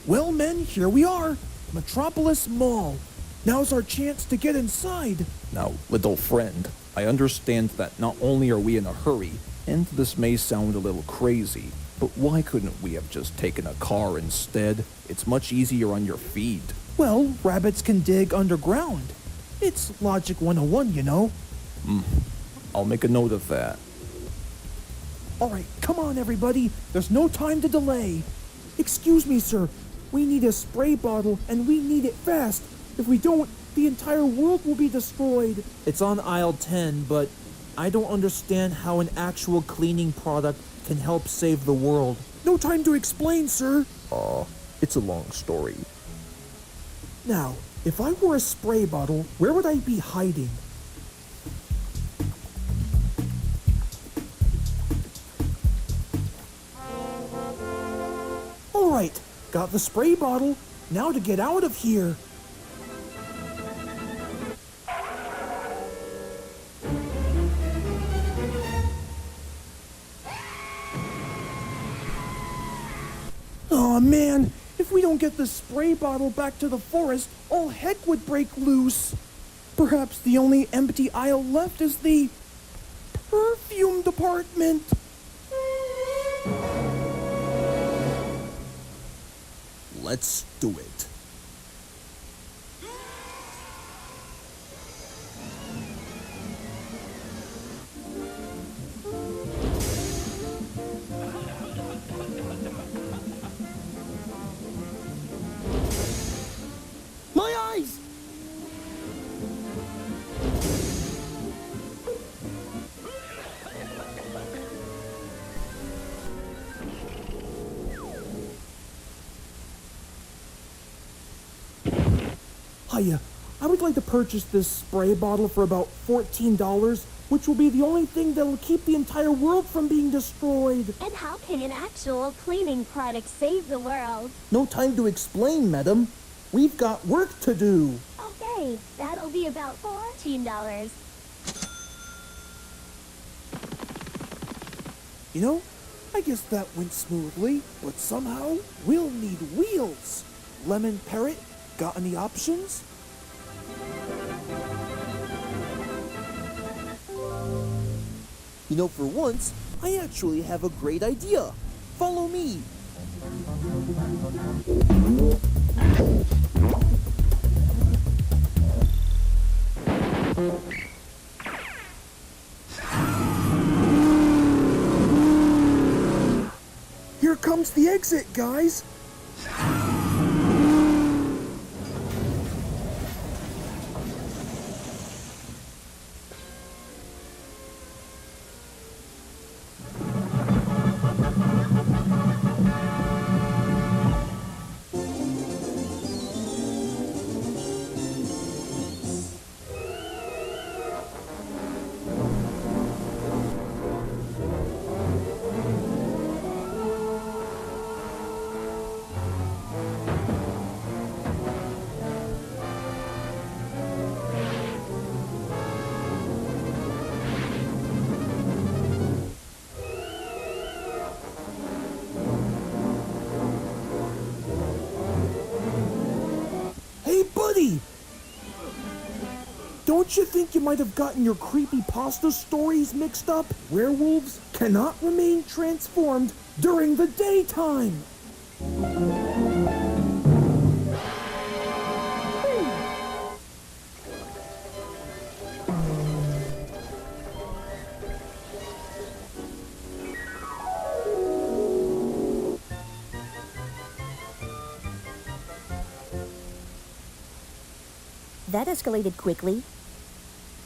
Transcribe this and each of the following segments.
Well, men, here we are. Metropolis Mall. Now's our chance to get inside. Now, little friend, I understand that not only are we in a hurry, and this may sound a little crazy, but why couldn't we have just taken a car instead? It's much easier on your feet. Well, rabbits can dig underground. It's Logic 101, you know. I'll make a note of that. All right, come on, everybody. There's no time to delay. Excuse me, sir. We need a spray bottle, and we need it fast. If we don't, the entire world will be destroyed. It's on aisle 10, but I don't understand how an actual cleaning product can help save the world. No time to explain, sir. It's a long story. Now, if I were a spray bottle, where would I be hiding? All right, got the spray bottle. Now to get out of here. Aw, man, if we don't get the spray bottle back to the forest, all heck would break loose. Perhaps the only empty aisle left is the perfume department. Let's do it. My eyes! Hiya, I would like to purchase this spray bottle for about $14, which will be the only thing that will keep the entire world from being destroyed. And how can an actual cleaning product save the world? No time to explain, madam. We've got work to do. Okay, that'll be about $14. You know, I guess that went smoothly, but somehow we'll need wheels. Lemon Parrot, got any options? You know, for once, I actually have a great idea. Follow me. Here comes the exit, guys. Buddy! Don't you think you might have gotten your creepypasta stories mixed up? Werewolves cannot remain transformed during the daytime! That escalated quickly.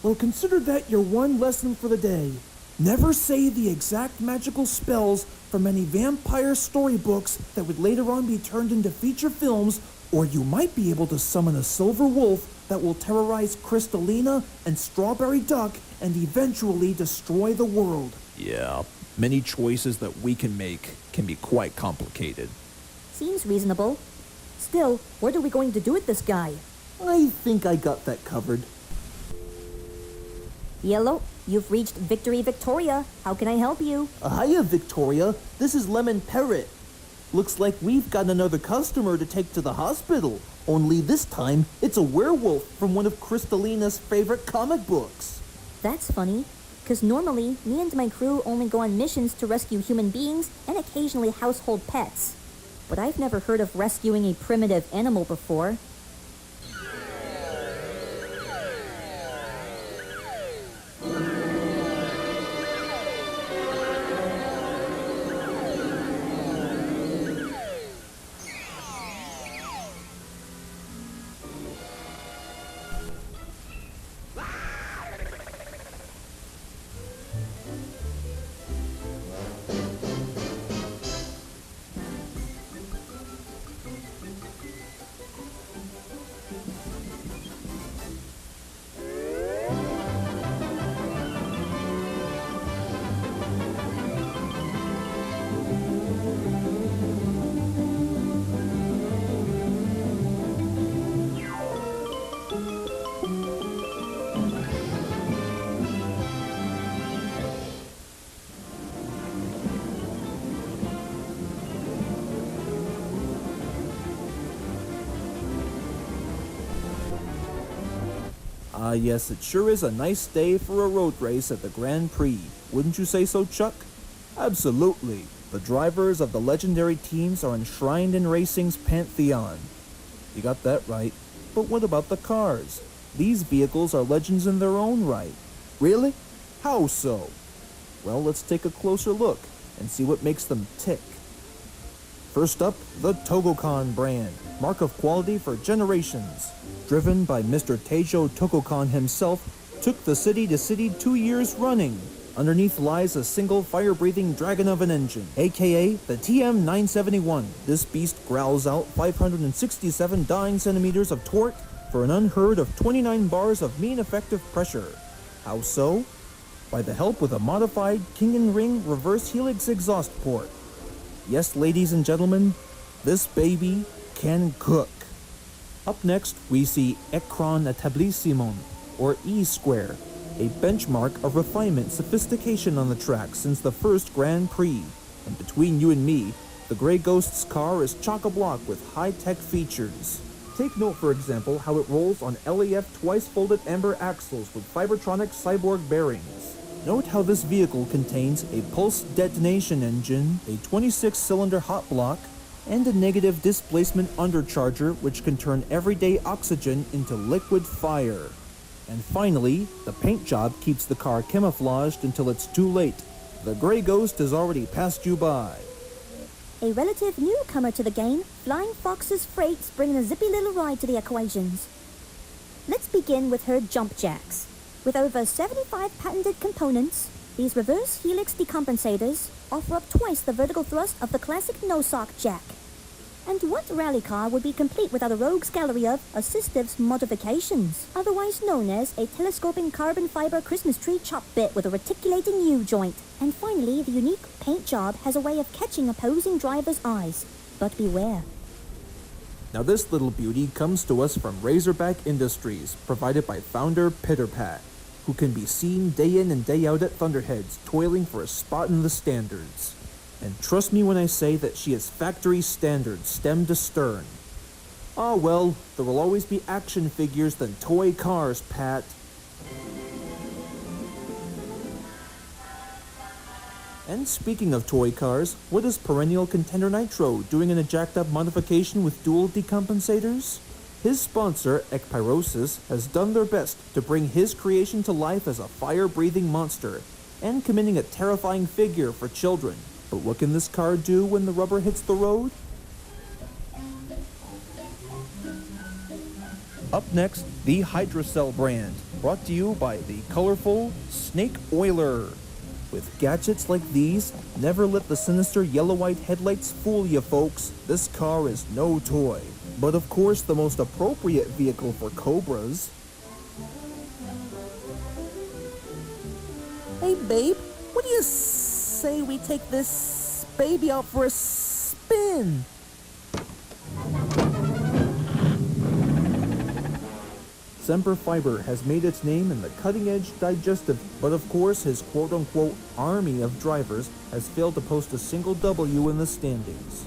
Well, consider that your one lesson for the day. Never say the exact magical spells from any vampire storybooks that would later on be turned into feature films, or you might be able to summon a silver wolf that will terrorize Crystalina and Strawberry Duck and eventually destroy the world. Yeah, many choices that we can make can be quite complicated. Seems reasonable. Still, what are we going to do with this guy? I think I got that covered. Yellow, you've reached Victory Victoria. How can I help you? Hiya, Victoria. This is Lemon Parrot. Looks like we've got another customer to take to the hospital. Only this time, it's a werewolf from one of Crystalina's favorite comic books. That's funny, because normally, me and my crew only go on missions to rescue human beings and occasionally household pets. But I've never heard of rescuing a primitive animal before. Ah, yes, it sure is a nice day for a road race at the Grand Prix. Wouldn't you say so, Chuck? Absolutely. The drivers of the legendary teams are enshrined in racing's pantheon. You got that right. But what about the cars? These vehicles are legends in their own right. Really? How so? Well, let's take a closer look and see what makes them tick. First up, the Togokan brand, mark of quality for generations. Driven by Mr. Teijo Togokan himself, took the city to city 2 years running. Underneath lies a single fire-breathing dragon of an engine, aka the TM971. This beast growls out 567 dying centimeters of torque for an unheard of 29 bars of mean effective pressure. How so? By the help with a modified King & Ring reverse helix exhaust port. Yes, ladies and gentlemen, this baby can cook. Up next, we see Écran Établissement, or E-Square, a benchmark of refinement sophistication on the track since the first Grand Prix. And between you and me, the Grey Ghost's car is chock-a-block with high-tech features. Take note, for example, how it rolls on LEF twice-folded amber axles with Fibertronic cyborg bearings. Note how this vehicle contains a pulse detonation engine, a 26-cylinder hot block, and a negative displacement undercharger which can turn everyday oxygen into liquid fire. And finally, the paint job keeps the car camouflaged until it's too late. The Grey Ghost has already passed you by. A relative newcomer to the game, Flying Fox's Freight's bringing a zippy little ride to the equations. Let's begin with her jump jacks. With over 75 patented components, these reverse helix decompensators offer up twice the vertical thrust of the classic no-sock jack. And what rally car would be complete without a rogue's gallery of assistive modifications, otherwise known as a telescoping carbon fiber Christmas tree chop bit with a reticulating U-joint. And finally, the unique paint job has a way of catching opposing drivers' eyes. But beware. Now this little beauty comes to us from Razorback Industries, provided by founder Pitterpat, who can be seen day in and day out at Thunderheads, toiling for a spot in the standards. And trust me when I say that she is factory standard, stem to stern. Ah well, there will always be action figures than toy cars, Pat. And speaking of toy cars, what is perennial contender Nitro doing in a jacked-up modification with dual decompensators? His sponsor, Ekpyrosis, has done their best to bring his creation to life as a fire-breathing monster, and committing a terrifying figure for children. But what can this car do when the rubber hits the road? Up next, the Hydrocell brand, brought to you by the colorful Snake Oiler. With gadgets like these, never let the sinister yellow-white headlights fool you, folks. This car is no toy. But of course, the most appropriate vehicle for Cobras. Hey, babe, what do you say we take this baby out for a spin? Semper Fiber has made its name in the cutting-edge digestive, but of course his quote-unquote army of drivers has failed to post a single W in the standings.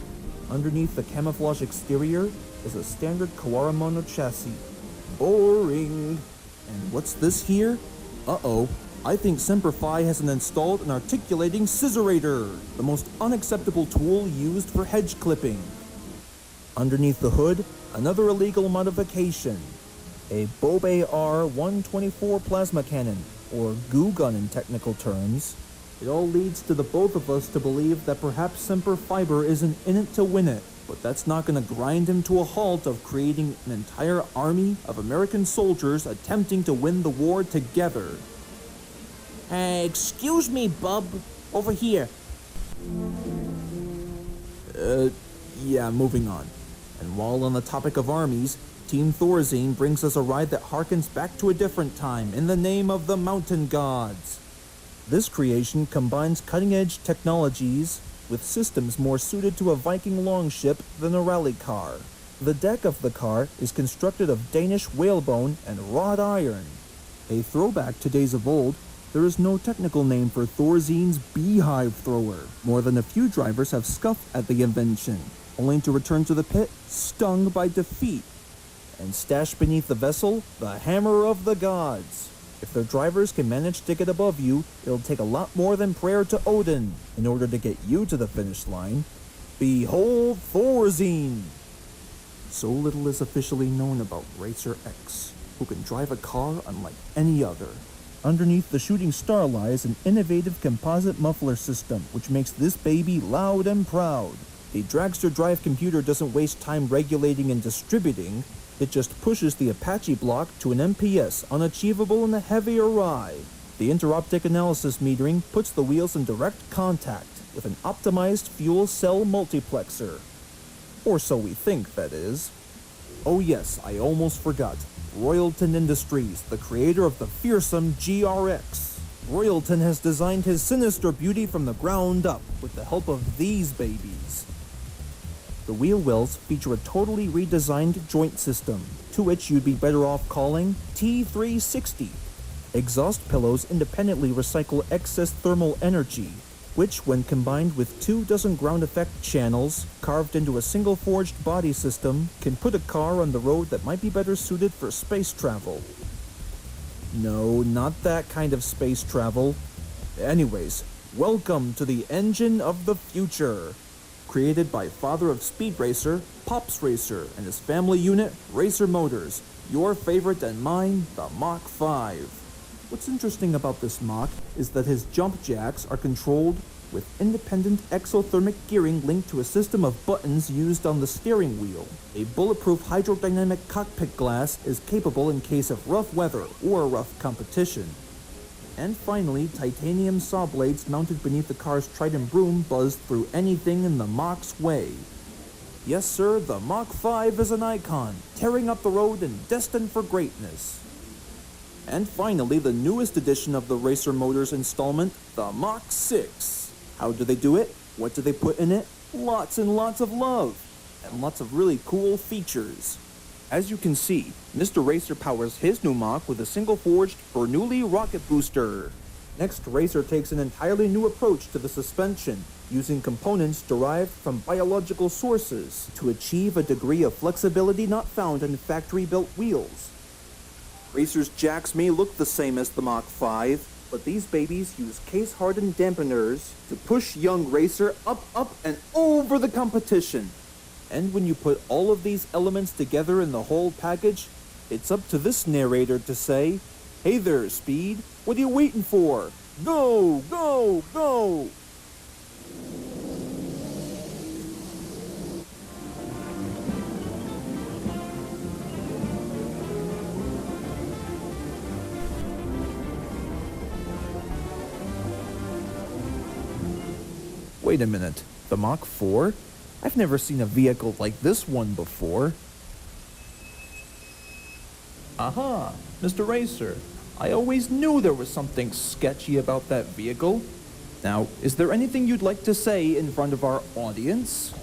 Underneath the camouflage exterior is a standard Kawaramono chassis. Boring. And what's this here? Uh-oh. I think Semper Fi hasn't installed an articulating scissorator, the most unacceptable tool used for hedge clipping. Underneath the hood, another illegal modification. A Bobe R-124 plasma cannon, or goo gun in technical terms. It all leads to the both of us to believe that perhaps Semper Fiber isn't in it to win it, but that's not going to grind him to a halt of creating an entire army of American soldiers attempting to win the war together. Excuse me, bub. Over here. Yeah, moving on. And while on the topic of armies, Team Thorazine brings us a ride that harkens back to a different time in the name of the mountain gods. This creation combines cutting-edge technologies with systems more suited to a Viking longship than a rally car. The deck of the car is constructed of Danish whalebone and wrought iron. A throwback to days of old, there is no technical name for Thorzine's beehive thrower. More than a few drivers have scuffed at the invention, only to return to the pit stung by defeat. And stashed beneath the vessel, the hammer of the gods. If their drivers can manage to get above you, it'll take a lot more than prayer to Odin in order to get you to the finish line. Behold Thorazine! So little is officially known about Racer X, who can drive a car unlike any other. Underneath the shooting star lies an innovative composite muffler system, which makes this baby loud and proud. The Dragster Drive computer doesn't waste time regulating and distributing. It just pushes the Apache block to an MPS unachievable in a heavier ride. The interoptic analysis metering puts the wheels in direct contact with an optimized fuel cell multiplexer. Or so we think, that is. Oh yes, I almost forgot. Royalton Industries, the creator of the fearsome GRX. Royalton has designed his sinister beauty from the ground up with the help of these babies. The wheel wells feature a totally redesigned joint system, to which you'd be better off calling T360. Exhaust pillows independently recycle excess thermal energy, which, when combined with 24 ground effect channels carved into a single forged body system, can put a car on the road that might be better suited for space travel. No, not that kind of space travel. Anyways, welcome to the engine of the future. Created by father of Speed Racer, Pops Racer, and his family unit, Racer Motors, your favorite and mine, the Mach 5. What's interesting about this Mach is that his jump jacks are controlled with independent exothermic gearing linked to a system of buttons used on the steering wheel. A bulletproof hydrodynamic cockpit glass is capable in case of rough weather or rough competition. And finally, titanium saw blades mounted beneath the car's Trident broom buzz through anything in the Mach's way. Yes sir, the Mach 5 is an icon, tearing up the road and destined for greatness. And finally, the newest edition of the Racer Motors installment, the Mach 6. How do they do it? What do they put in it? Lots and lots of love, and lots of really cool features. As you can see, Mr. Racer powers his new Mach with a single forged Bernoulli rocket booster. Next, Racer takes an entirely new approach to the suspension, using components derived from biological sources to achieve a degree of flexibility not found in factory-built wheels. Racer's jacks may look the same as the Mach 5, but these babies use case-hardened dampeners to push young Racer up, and over the competition. And when you put all of these elements together in the whole package, it's up to this narrator to say, "Hey there, Speed, what are you waiting for? Go, go, go!" Wait a minute, the Mach 4? I've never seen a vehicle like this one before. Aha, Mr. Racer. I always knew there was something sketchy about that vehicle. Now, is there anything you'd like to say in front of our audience?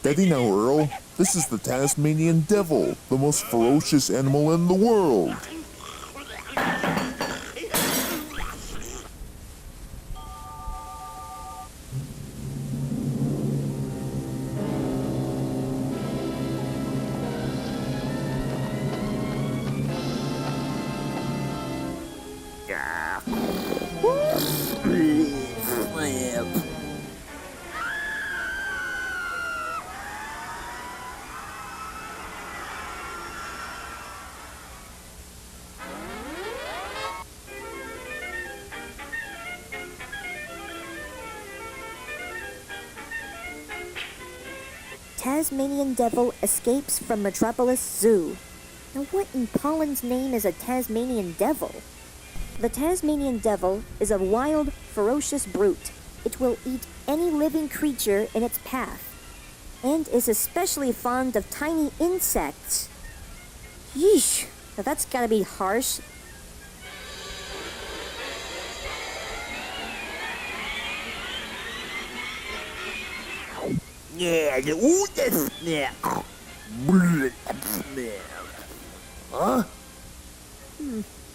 Steady now, Earl. This is the Tasmanian devil, the most ferocious animal in the world. Tasmanian devil escapes from Metropolis Zoo. Now what in Pollen's name is a Tasmanian devil? The Tasmanian devil is a wild, ferocious brute. It will eat any living creature in its path, and is especially fond of tiny insects. Yeesh, now that's gotta be harsh. Huh?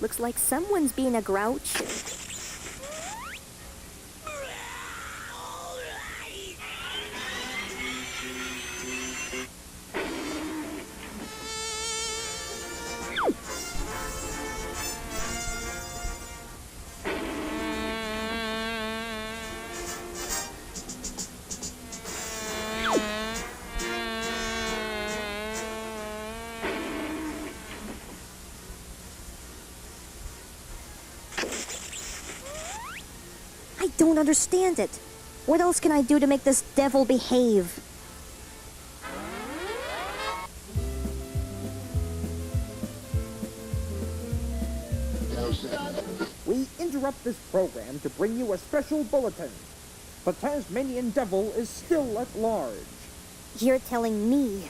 Looks like someone's being a grouch. I don't understand it. What else can I do to make this devil behave? We interrupt this program to bring you a special bulletin. The Tasmanian devil is still at large. You're telling me.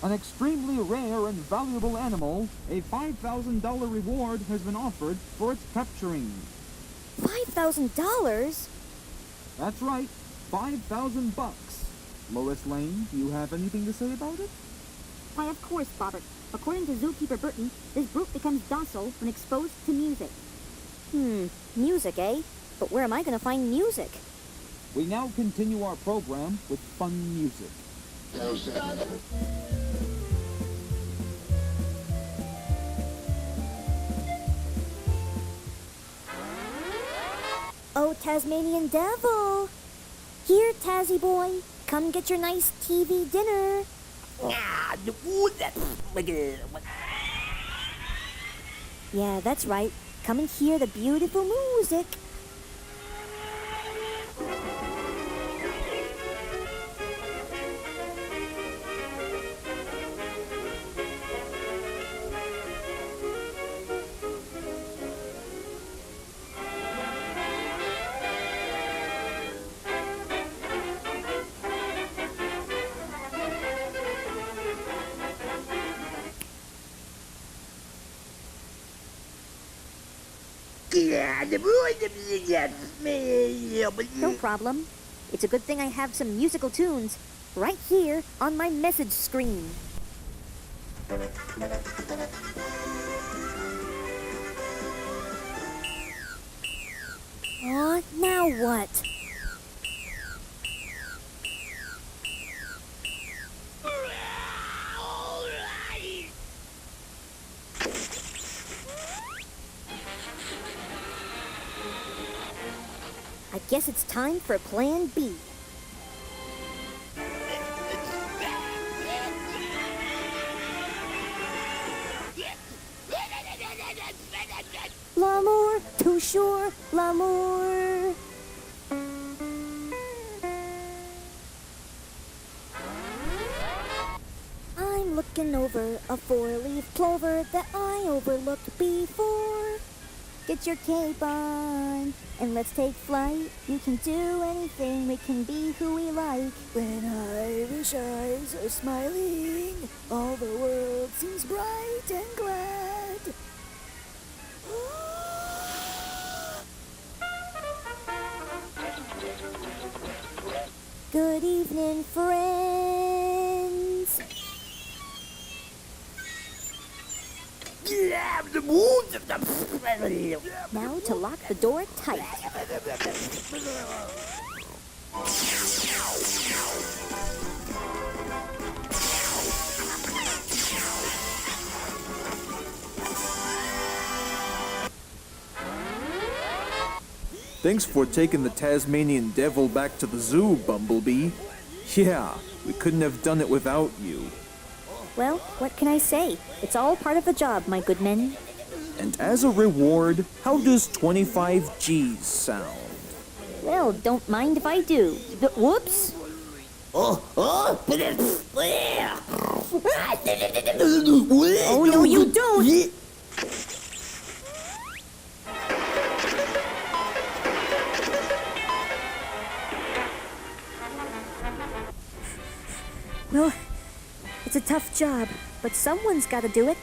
An extremely rare and valuable animal, a $5,000 reward has been offered for its capturing. $5,000? That's right, 5,000 bucks. Lois Lane, do you have anything to say about it? Why, of course, Bobbert. According to Zookeeper Burton, this brute becomes docile when exposed to music. Music, eh? But where am I gonna find music? We now continue our program with fun music. Oh, Tasmanian devil! Here, Tazzy boy, come get your nice TV dinner. Yeah, that's right. Come and hear the beautiful music. No problem. It's a good thing I have some musical tunes right here on my message screen. Now what? I guess it's time for Plan B. L'amour, toujours l'amour. I'm looking over a four-leaf clover that I overlooked before. Get your cape on, and let's take flight. You can do anything, we can be who we like. When Irish eyes are smiling, all the world seems bright and glad. Good evening, friends. Now to lock the door tight. Thanks for taking the Tasmanian Devil back to the zoo, Bumblebee. Yeah, we couldn't have done it without you. Well, what can I say? It's all part of the job, my good men. And as a reward, how does 25 G's sound? Well, don't mind if I do. Whoops! Oh, no, you don't! Well, it's a tough job, but someone's got to do it.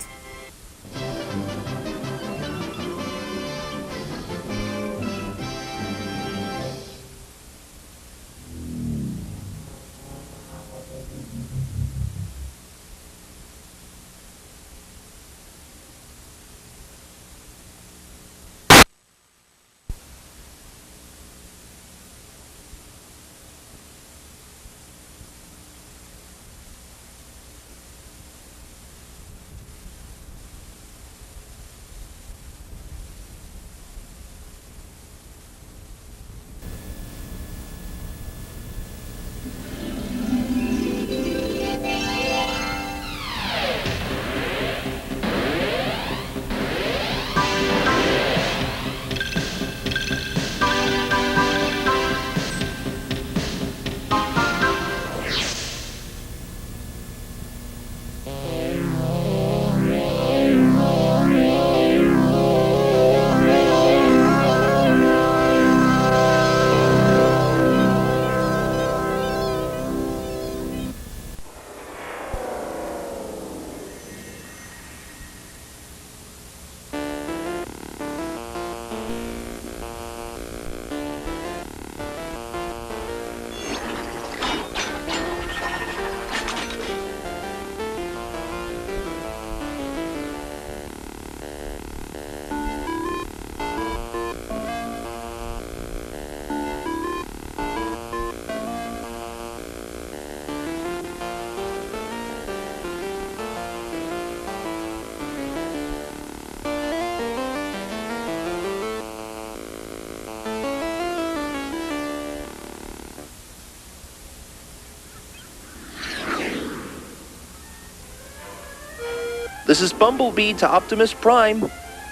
This is Bumblebee to Optimus Prime.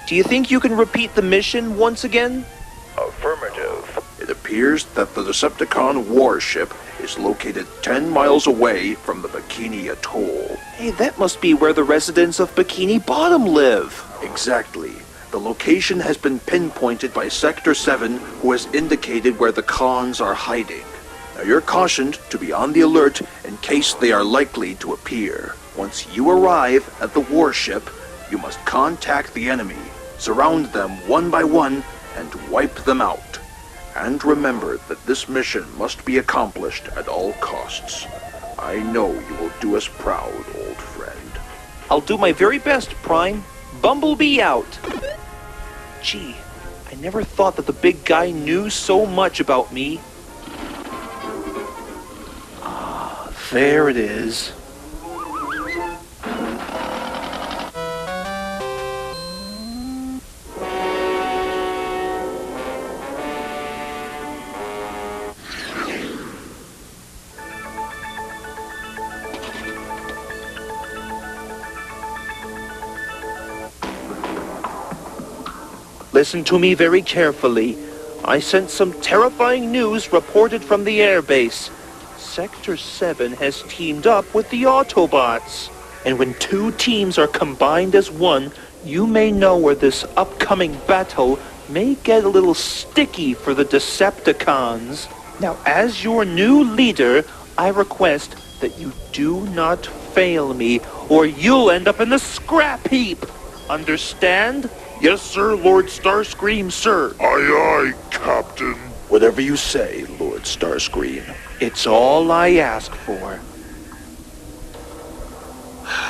Do you think you can repeat the mission once again? Affirmative. It appears that the Decepticon warship is located 10 miles away from the Bikini Atoll. Hey, that must be where the residents of Bikini Bottom live. Exactly. The location has been pinpointed by Sector 7, who has indicated where the cons are hiding. Now you're cautioned to be on the alert in case they are likely to appear. Once you arrive at the warship, you must contact the enemy, surround them one by one, and wipe them out. And remember that this mission must be accomplished at all costs. I know you will do us proud, old friend. I'll do my very best, Prime. Bumblebee out. Gee, I never thought that the big guy knew so much about me. Ah, there it is. Listen to me very carefully. I sent some terrifying news reported from the airbase. Sector 7 has teamed up with the Autobots. And when two teams are combined as one, you may know where this upcoming battle may get a little sticky for the Decepticons. Now, as your new leader, I request that you do not fail me, or you'll end up in the scrap heap. Understand? Yes, sir, Lord Starscream, sir. Aye, aye, Captain. Whatever you say, Lord Starscream. It's all I ask for.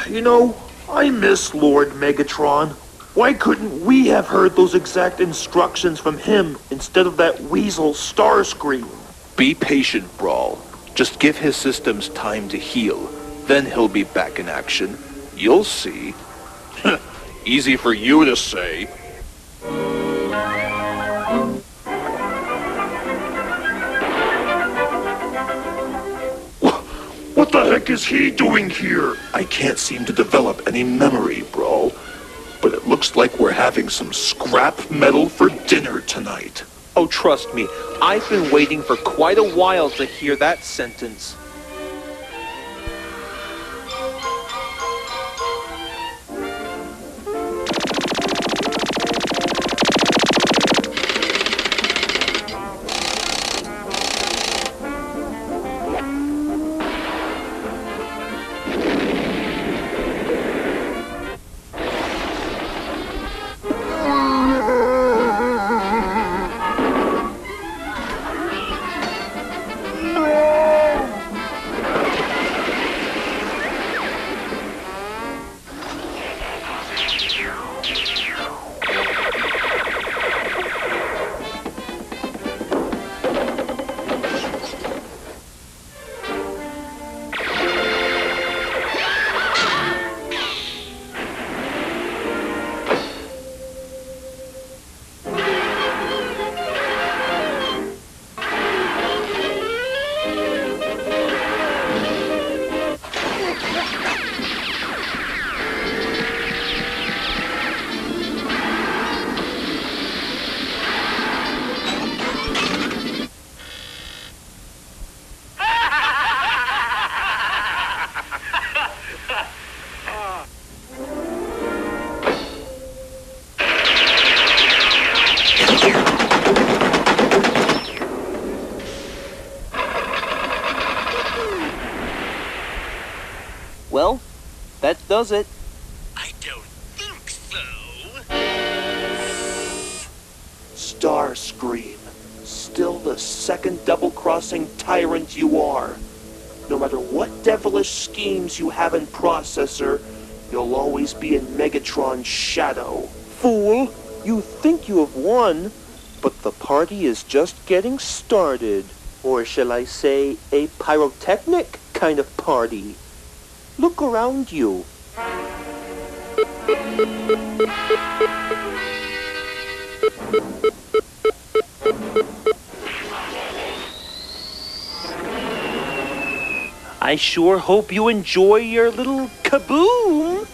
You know, I miss Lord Megatron. Why couldn't we have heard those exact instructions from him instead of that weasel Starscream? Be patient, Brawl. Just give his systems time to heal. Then he'll be back in action. You'll see. Easy for you to say. What the heck is he doing here? I can't seem to develop any memory, Brawl. But it looks like we're having some scrap metal for dinner tonight. Oh, trust me, I've been waiting for quite a while to hear that sentence. Well, that does it. I don't think so. Starscream, still the second double-crossing tyrant you are. No matter what devilish schemes you have in Processor, you'll always be in Megatron's shadow. Fool, you think you have won, but the party is just getting started. Or shall I say, a pyrotechnic kind of party. Look around you. I sure hope you enjoy your little kaboom.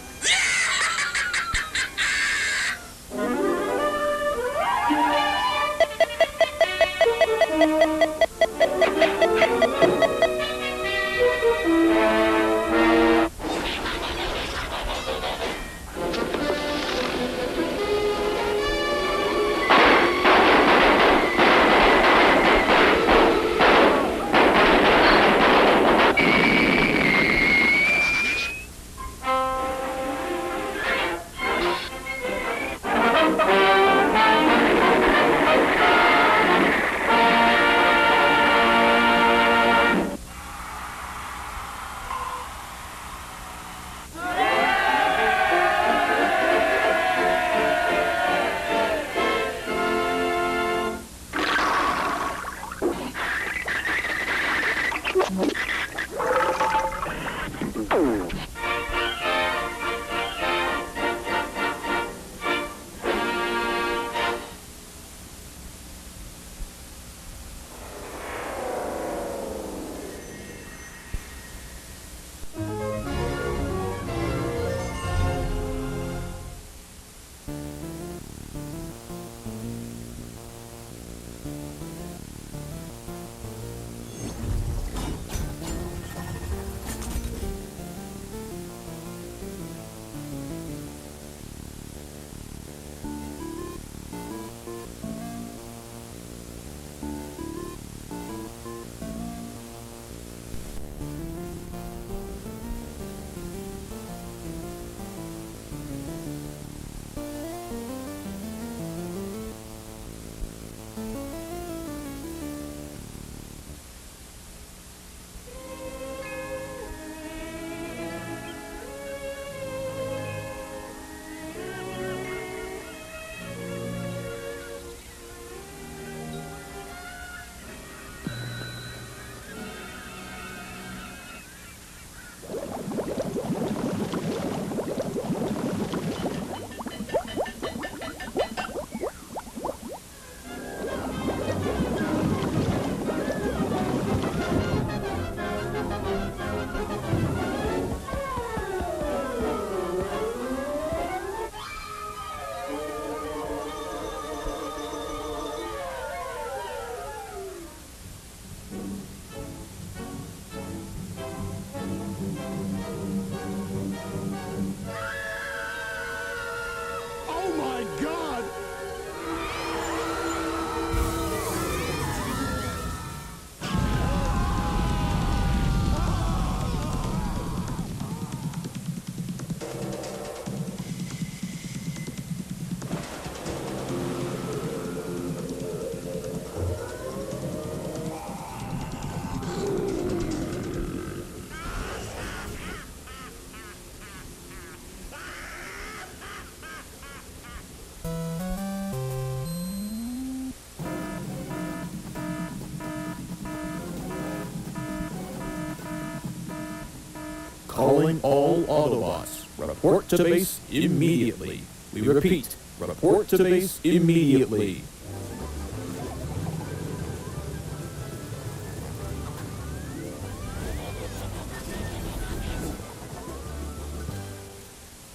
Calling all Autobots. Report to base immediately. We repeat, report to base immediately.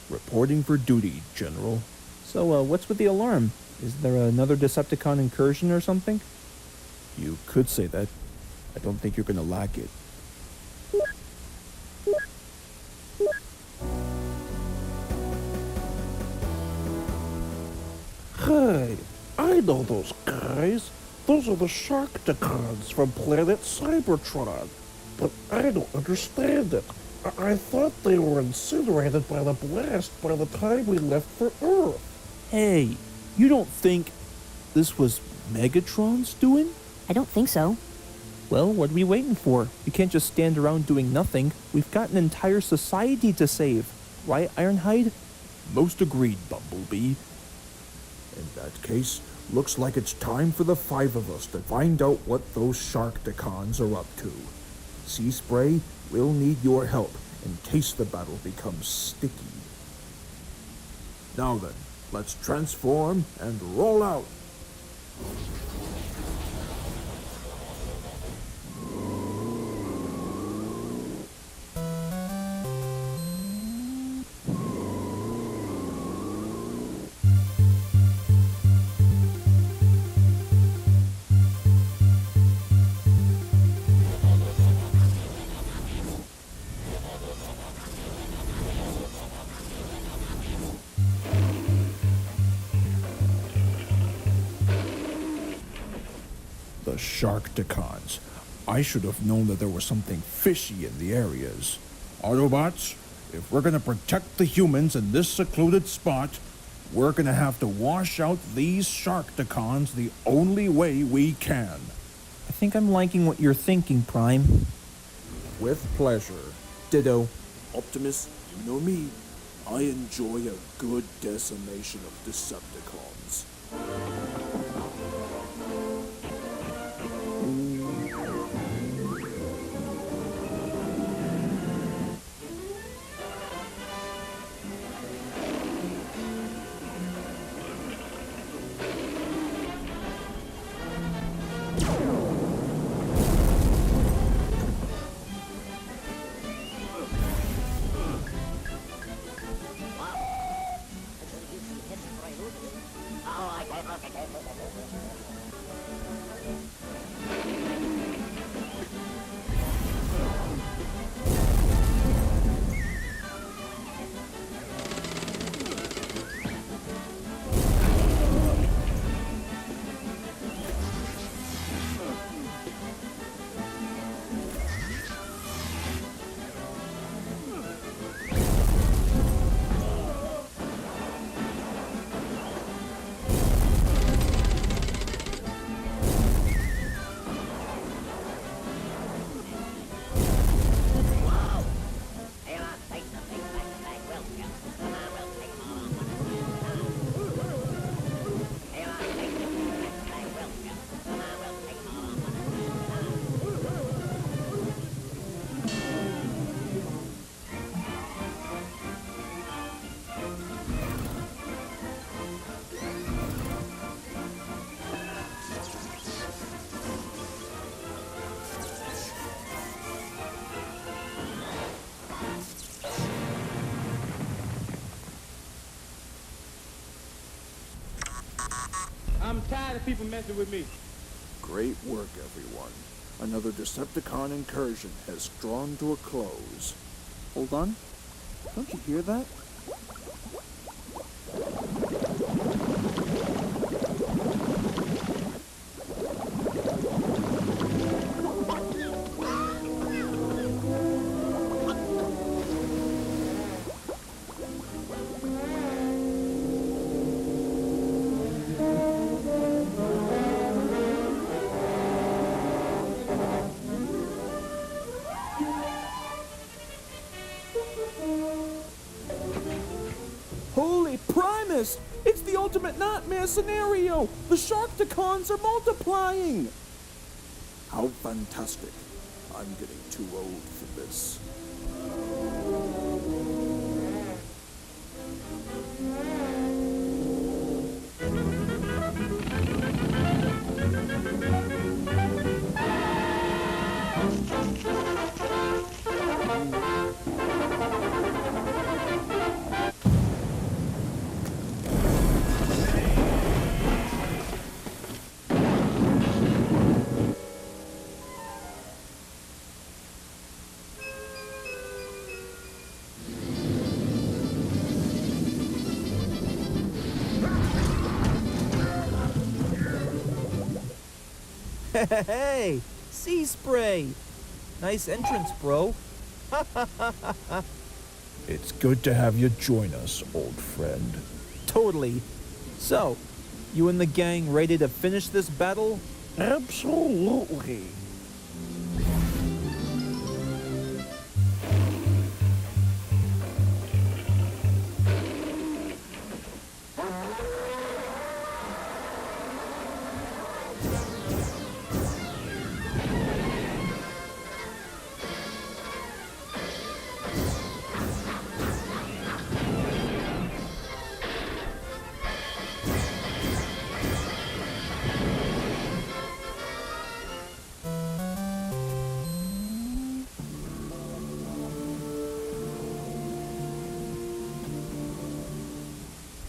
Reporting for duty, General. So, what's with the alarm? Is there another Decepticon incursion or something? You could say that. I don't think you're gonna like it. Hey, I know those guys. Those are the Sharkticons from planet Cybertron. But I don't understand it. I thought they were incinerated by the blast by the time we left for Earth. Hey, you don't think this was Megatron's doing? I don't think so. Well, what are we waiting for? We can't just stand around doing nothing. We've got an entire society to save. Right, Ironhide? Most agreed, Bumblebee. In that case, looks like it's time for the 5 of us to find out what those Sharkticons are up to. Sea Spray, we'll need your help in case the battle becomes sticky. Now then, let's transform and roll out. The Sharkticons. I should have known that there was something fishy in the areas. Autobots, if we're gonna protect the humans in this secluded spot, we're gonna have to wash out these Sharkticons the only way we can. I think I'm liking what you're thinking, Prime. With pleasure. Ditto. Optimus, you know me. I enjoy a good decimation of Decepticons. I'm tired of people messing with me. Great work, everyone. Another Decepticon incursion has drawn to a close. Hold on. Don't you hear that? Holy Primus! It's the ultimate nightmare scenario! The Sharkticons are multiplying! How fantastic. I'm getting too old for this. Hey, sea spray. Nice entrance, bro. It's good to have you join us, old friend. Totally. So, you and the gang ready to finish this battle? Absolutely.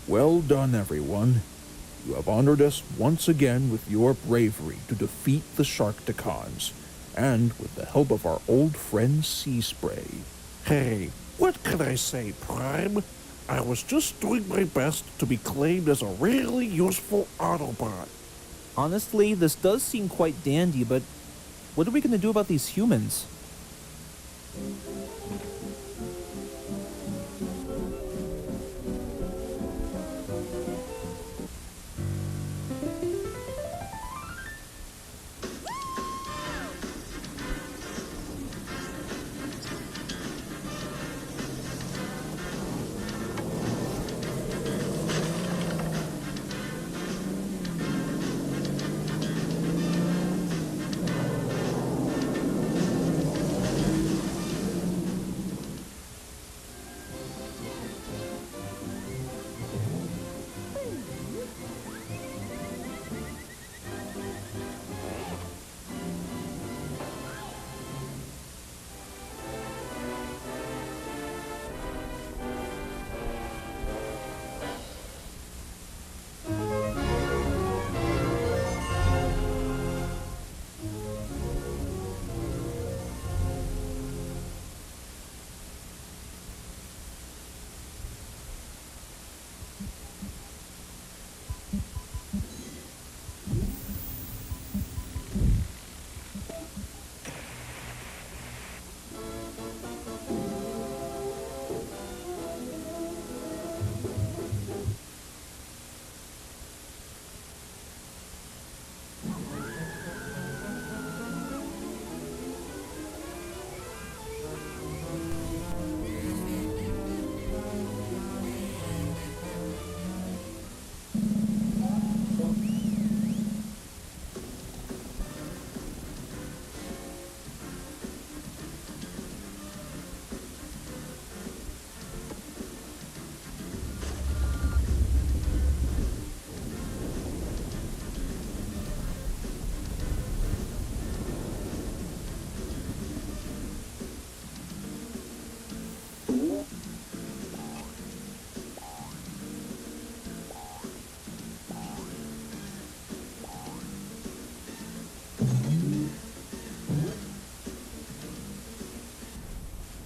Well done, everyone. You have honored us once again with your bravery to defeat the Sharktacons, and with the help of our old friend Sea Spray. Hey, what can I say, Prime? I was just doing my best to be claimed as a really useful Autobot. Honestly, this does seem quite dandy, but what are we going to do about these humans?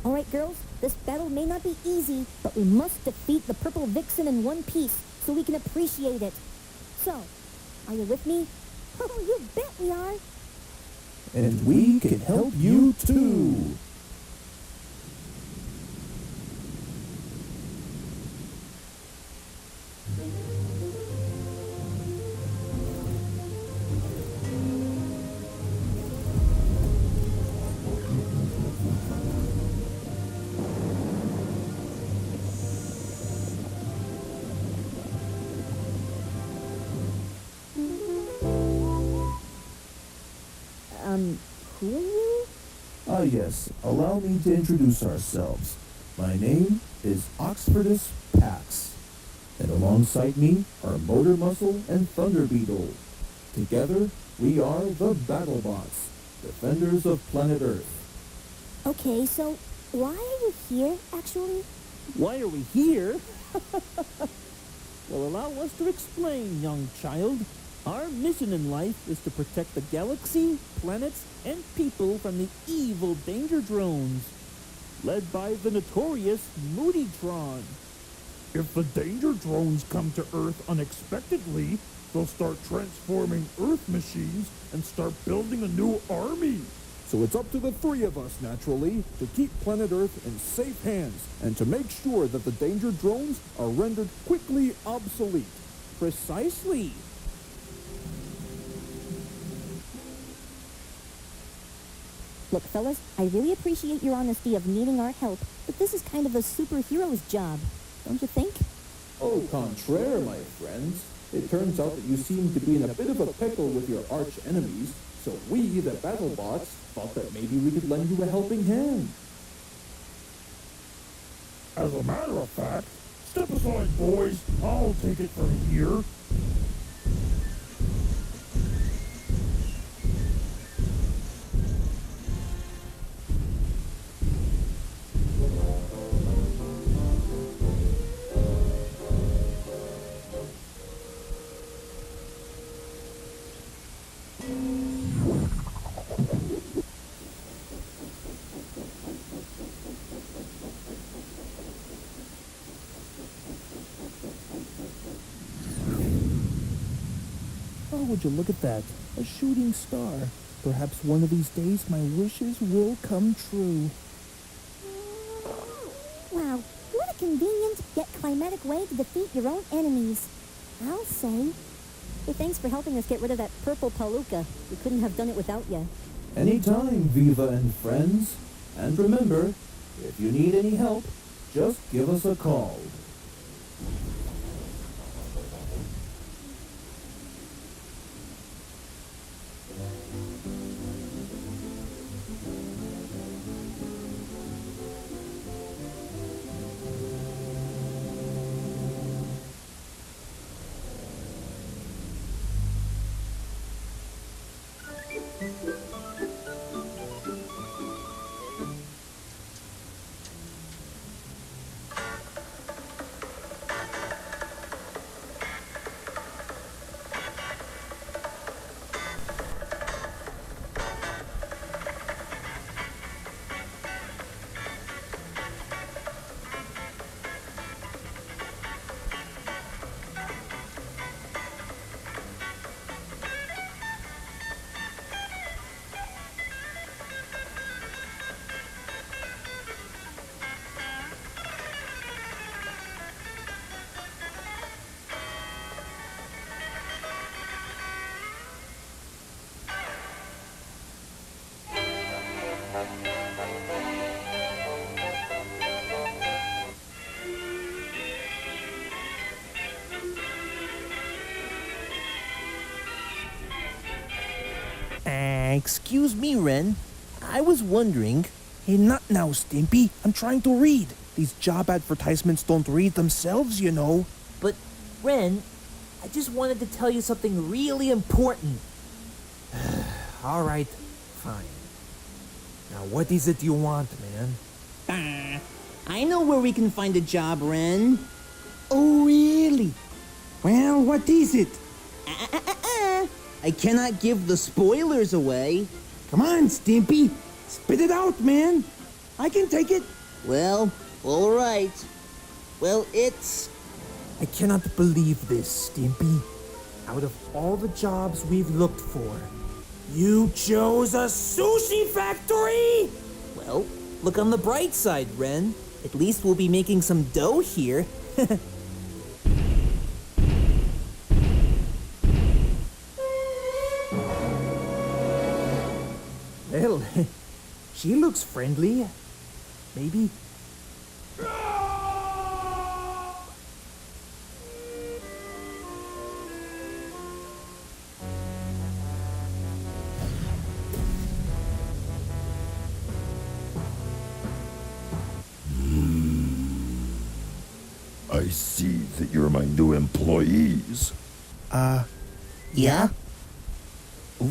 Alright, girls, this battle may not be easy, but we must defeat the purple vixen in one piece so we can appreciate it. So, are you with me? Oh, you bet we are! And we can help you too. Who are you? Ah yes, allow me to introduce ourselves. My name is Oxfordus Pax, and alongside me are Motor Muscle and Thunder Beetle. Together, we are the BattleBots, defenders of planet Earth. Okay, so why are you here, actually? Why are we here? Well, allow us to explain, young child. Our mission in life is to protect the galaxy, planets, and people from the evil danger drones, led by the notorious Moodytron. If the danger drones come to Earth unexpectedly, They'll start transforming Earth machines and start building a new army. So it's up to the three of us, naturally, to keep planet Earth in safe hands and to make sure that the danger drones are rendered quickly obsolete. Precisely. Look, fellas, I really appreciate your honesty of needing our help, but this is kind of a superhero's job, don't you think? Au contraire, my friends. It turns out that you seem to be in a bit of a pickle with your arch enemies, so we, the BattleBots, thought that maybe we could lend you a helping hand. As a matter of fact, step aside, boys. I'll take it from here. Oh, would you look at that? A shooting star. Perhaps one of these days my wishes will come true. Wow, what a convenient yet climatic way to defeat your own enemies. I'll say. Hey, thanks for helping us get rid of that purple palooka. We couldn't have done it without you. Anytime, Viva and friends. And remember, if you need any help, just give us a call. Excuse me, Ren. I was wondering... Hey, not now, Stimpy. I'm trying to read. These job advertisements don't read themselves, you know. But, Ren, I just wanted to tell you something really important. All right, fine. Now, what is it you want, man? I know where we can find a job, Ren. Oh, really? Well, what is it? I cannot give the spoilers away. Come on, Stimpy. Spit it out, man. I can take it. Well, all right. Well, it's... I cannot believe this, Stimpy. Out of all the jobs we've looked for, you chose a sushi factory? Well, look on the bright side, Ren. At least we'll be making some dough here. Well, she looks friendly. Maybe... I see that you're my new employees. Yeah? Ooh,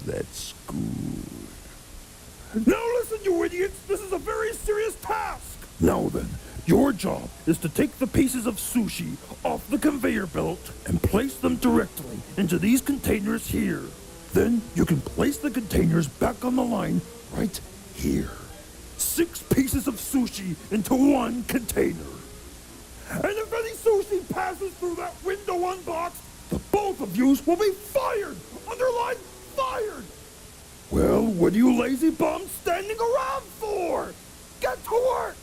that's good. Now listen, you idiots! This is a very serious task! Now then, your job is to take the pieces of sushi off the conveyor belt and place them directly into these containers here. Then you can place the containers back on the line right here. 6 pieces of sushi into 1 container. And if any sushi passes through that window unboxed, the both of yous will be fired! Underline fired! Well, what are you lazy bums standing around for? Get to work!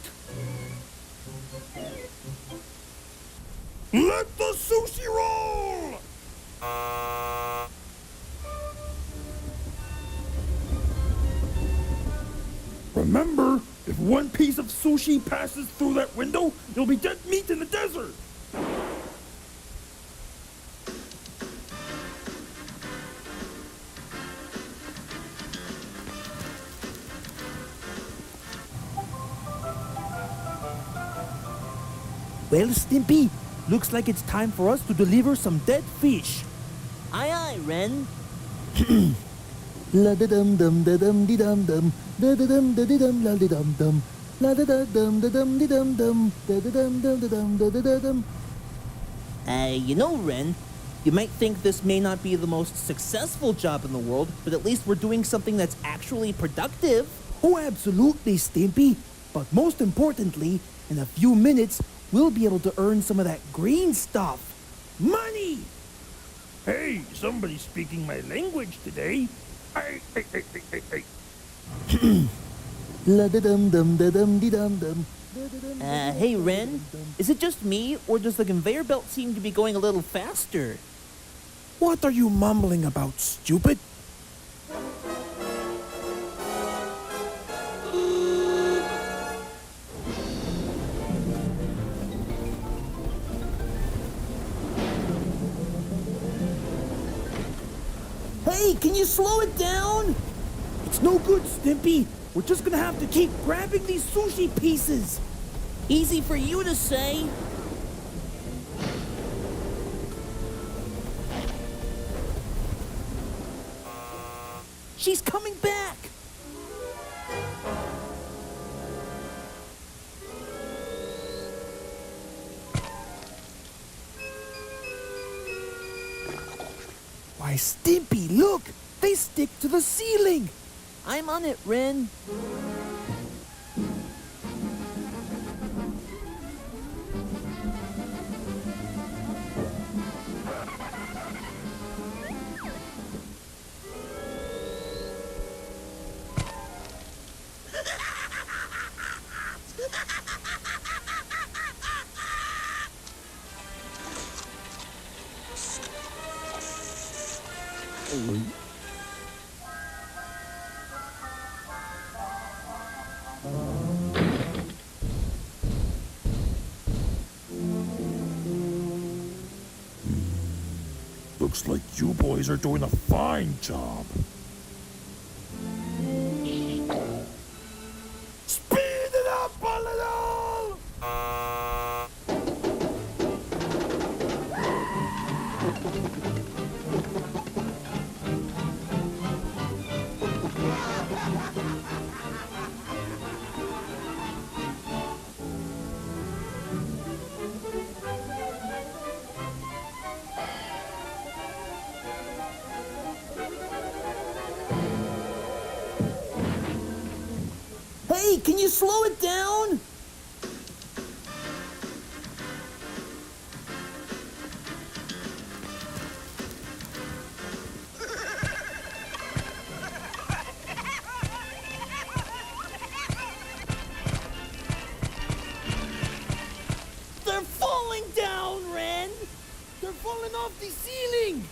Let the sushi roll! Remember, if one piece of sushi passes through that window, you'll be dead meat in the desert! Well, Stimpy, looks like it's time for us to deliver some dead fish. Aye, aye, Ren. La da dum dum da dum di dum dum, da da dum da di dum la di dum dum, la da da dum da dum di dum dum, da da dum da da dum da da da dum. You know, Ren, you might think this may not be the most successful job in the world, but at least we're doing something that's actually productive. Oh, absolutely, Stimpy. But most importantly, in a few minutes, we'll be able to earn some of that green stuff. Money! Hey, somebody's speaking my language today. Hey. La da dum dum da dum di dum dum. Hey, Ren, is it just me, or does the conveyor belt seem to be going a little faster? What are you mumbling about, stupid? Hey, can you slow it down? It's no good, Stimpy. We're just gonna have to keep grabbing these sushi pieces. Easy for you to say. She's coming back. Why, Stimpy, look! They stick to the ceiling! I'm on it, Ren. Looks like you boys are doing a fine job. Speed it up a little! Hey, can you slow it down? They're falling down, Ren! They're falling off the ceiling!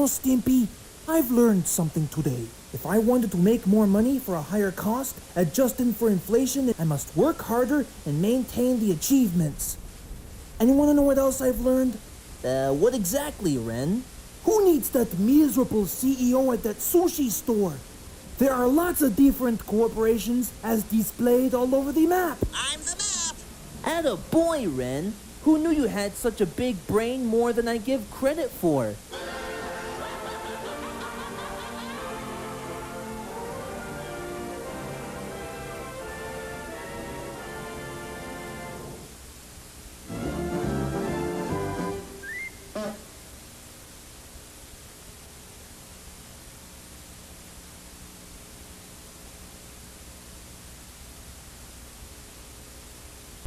Stimpy, I've learned something today. If I wanted to make more money for a higher cost, adjusting for inflation, I must work harder and maintain the achievements. And you want to know what else I've learned? What exactly, Ren? Who needs that miserable CEO at that sushi store? There are lots of different corporations as displayed all over the map. I'm the map. Atta boy, Ren. Who knew you had such a big brain more than I give credit for?